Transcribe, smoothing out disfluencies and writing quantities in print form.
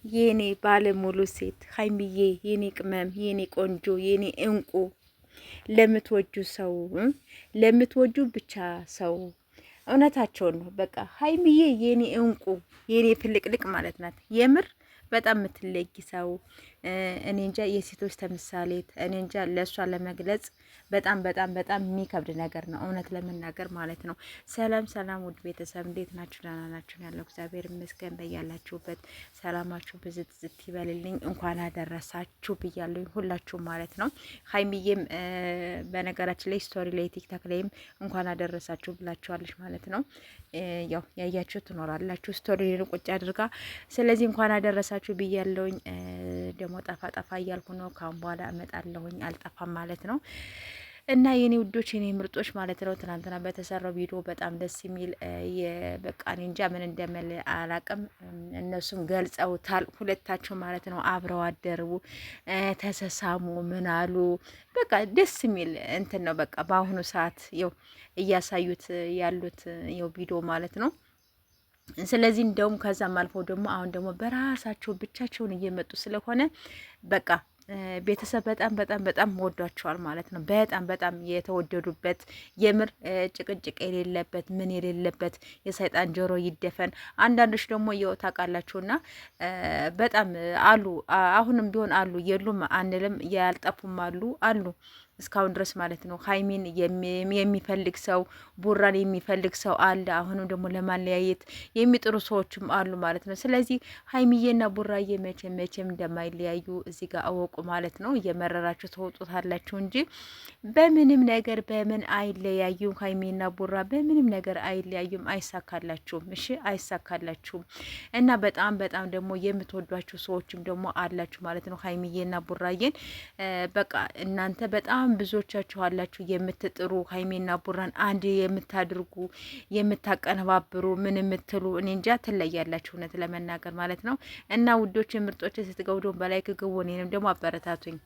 የኔ ባለሙሉ ሴት ሀይሚዬ፣ የኔ ቅመም፣ የኔ ቆንጆ፣ የኔ እንቁ፣ ለምትወጁ ሰው ለምትወጁ ብቻ ሰው እውነታቸውን ነው። በቃ ሀይሚዬ የኔ እንቁ፣ የኔ ፍልቅልቅ ማለት ናት። የምር በጣም የምትለይ ሰው እኔ እንጃ፣ የሴቶች ተምሳሌት እኔ እንጃ። ለእሷ ለመግለጽ በጣም በጣም በጣም የሚከብድ ነገር ነው፣ እውነት ለመናገር ማለት ነው። ሰላም ሰላም፣ ውድ ቤተሰብ እንዴት ናችሁ? ደህና ናችሁ? ያለው እግዚአብሔር ይመስገን። በያላችሁበት ሰላማችሁ ብዝት ዝት ይበልልኝ። እንኳን አደረሳችሁ ብያለሁ ሁላችሁም ማለት ነው። ሀይሚዬም በነገራችን ላይ ስቶሪ ላይ ቲክታክ ላይም እንኳን አደረሳችሁ ብላችኋለች ማለት ነው። ያው ያያችሁ ትኖራላችሁ ስቶሪ ቁጭ አድርጋ። ስለዚህ እንኳን አደረሳችሁ ብያለሁኝ። ደግሞ ጠፋ ጠፋ እያልኩ ነው። ካሁን በኋላ እመጣለሁኝ፣ አልጠፋም ማለት ነው። እና የኔ ውዶች የኔ ምርጦች ማለት ነው። ትናንትና በተሰራው ቪዲዮ በጣም ደስ የሚል በቃ እኔ እንጃ ምን እንደምል አላቅም። እነሱም ገልጸውታል ሁለታቸው ማለት ነው። አብረው አደሩ፣ ተሰሳሙ፣ ምን አሉ። በቃ ደስ የሚል እንትን ነው። በቃ በአሁኑ ሰዓት ይኸው እያሳዩት ያሉት ይኸው ቪዲዮ ማለት ነው። ስለዚህ እንደውም ከዛም አልፎ ደግሞ አሁን ደግሞ በራሳቸው ብቻቸውን እየመጡ ስለሆነ በቃ ቤተሰብ በጣም በጣም በጣም ወዷቸዋል ማለት ነው። በጣም በጣም የተወደዱበት የምር ጭቅጭቅ የሌለበት ምን የሌለበት የሰይጣን ጆሮ ይደፈን። አንዳንዶች ደግሞ የው ታውቃላችሁና በጣም አሉ፣ አሁንም ቢሆን አሉ፣ የሉም አንልም፣ ያልጠፉም አሉ እስካሁን ድረስ ማለት ነው። ሀይሚን የሚፈልግ ሰው ቡራን የሚፈልግ ሰው አለ። አሁንም ደግሞ ለማለያየት የሚጥሩ ሰዎችም አሉ ማለት ነው። ስለዚህ ሀይሚዬና ቡራዬ መቼም መቼም እንደማይለያዩ እዚህ ጋር አወቁ ማለት ነው። እየመረራችሁ ተወጡታላችሁ እንጂ በምንም ነገር በምን አይለያዩም። ሀይሚና ቡራ በምንም ነገር አይለያዩም። አይሳካላችሁም። እሺ አይሳካላችሁም። እና በጣም በጣም ደግሞ የምትወዷቸው ሰዎችም ደግሞ አላችሁ ማለት ነው። ሀይሚዬና ቡራዬን በቃ እናንተ በጣም ብዙዎቻችሁ አላችሁ የምትጥሩ ሀይሜና ቡራን አንድ የምታድርጉ የምታቀነባብሩ ምን የምትሉ እኔ እንጃ ትለያላችሁ፣ እውነት ለመናገር ማለት ነው። እና ውዶች ምርጦች ስትገቡ በላይ ግቡ፣ እኔንም ደግሞ አበረታቱኝ።